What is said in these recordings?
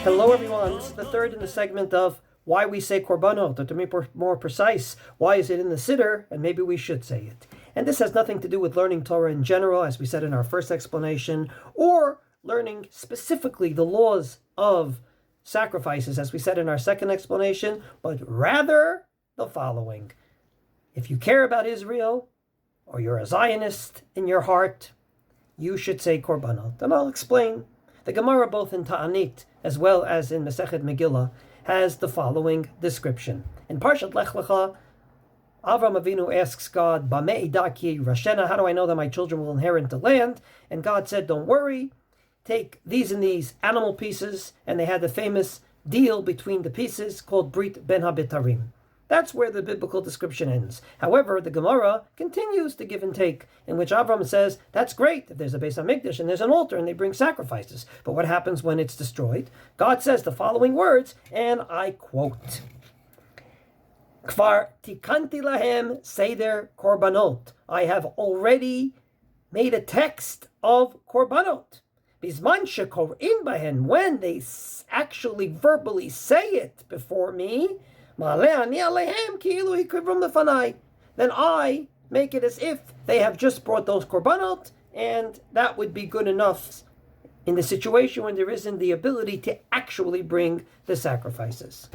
Hello everyone, this is the third in the segment of why we say Korbanot, or to be more precise, why is it in the Siddur, and maybe we should say it. And this has nothing to do with learning Torah in general, as we said in our first explanation, or learning specifically the laws of sacrifices, as we said in our second explanation, but rather the following. If you care about Israel, or you're a Zionist in your heart, you should say Korbanot. And I'll explain. The Gemara, both in Ta'anit as well as in Mesechет Megillah, has the following description. In Parshat Lech Lecha, Avraham Avinu asks God, Bamei idaki Irshe'na, how do I know that my children will inherit the land? And God said, don't worry, take these and these animal pieces, and they had the famous deal between the pieces called Brit Ben HaBetarim. That's where the biblical description ends. However, the Gemara continues to give and take, in which Abraham says, that's great if there's a Beis HaMikdash and there's an altar and they bring sacrifices. But what happens when it's destroyed? God says the following words, and I quote, Kvar Tקנתי להם seder Korbanot. I have already made a text of Korbanot. Bzman shekorin bahen, when they actually verbally say it before me, Alehim then I make it as if they have just brought those Korbanot, and that would be good enough in the situation when there isn't the ability to actually bring the sacrifices.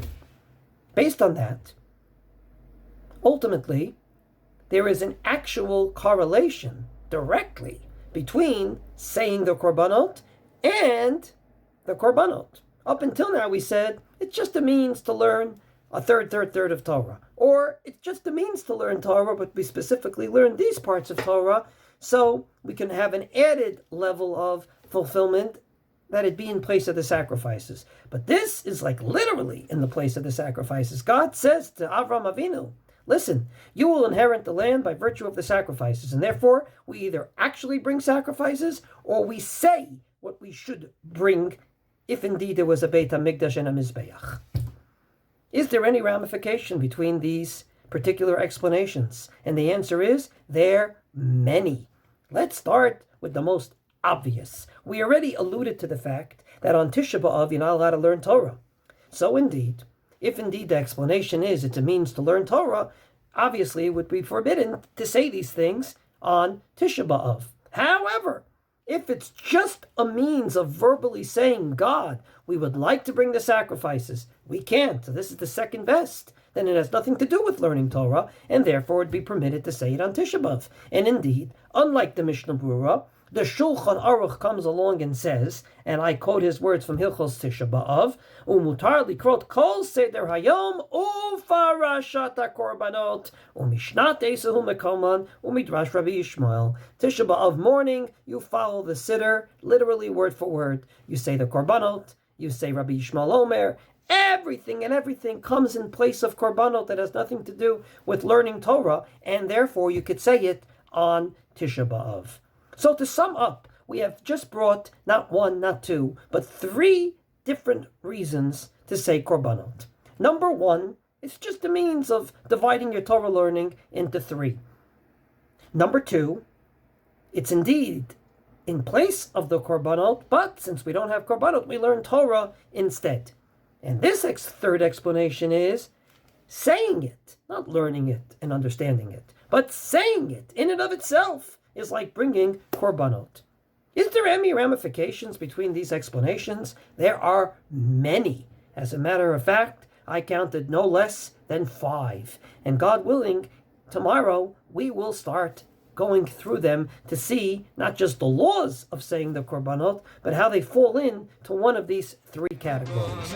Based on that, ultimately, there is an actual correlation directly between saying the Korbanot and the Korbanot. Up until now we said it's just a means to learn a third of Torah. Or it's just a means to learn Torah, but we specifically learn these parts of Torah so we can have an added level of fulfillment that it be in place of the sacrifices. But this is like literally in the place of the sacrifices. God says to Avraham Avinu, listen, you will inherit the land by virtue of the sacrifices, and therefore we either actually bring sacrifices or we say what we should bring if indeed there was a Beit HaMikdash and a Mizbeach. Is there any ramification between these particular explanations? And the answer is, there are many. Let's start with the most obvious. We already alluded to the fact that on Tisha B'Av you're not allowed to learn Torah. So indeed, if indeed the explanation is it's a means to learn Torah, obviously it would be forbidden to say these things on Tisha B'Av. However, if it's just a means of verbally saying, God, we would like to bring the sacrifices, we can't, so this is the second best, then it has nothing to do with learning Torah, and therefore it would be permitted to say it on Tisha B'Av. And indeed, unlike the Mishnah Brura, the Shulchan Aruch comes along and says, and I quote his words from Hilchos Tisha B'Av, Umutar likrot kol seder hayom ufarashat korbanot umishnat esahu mekoman umidrash Rabbi Yishmael. Tisha B'Av morning, you follow the Siddur, literally word for word. You say the Korbanot, you say Rabbi Yishmael Omer. Everything comes in place of Korbanot that has nothing to do with learning Torah, and therefore you could say it on Tisha B'Av. So to sum up, we have just brought not one, not two, but three different reasons to say Korbanot. Number one, it's just a means of dividing your Torah learning into three. Number two, it's indeed in place of the Korbanot, but since we don't have Korbanot, we learn Torah instead. And this third explanation is saying it, not learning it and understanding it, but saying it in and of itself is like bringing Korbanot. Is there any ramifications between these explanations? There are many. As a matter of fact, I counted no less than 5. And God willing, tomorrow we will start going through them to see not just the laws of saying the Korbanot, but how they fall in to one of these three categories.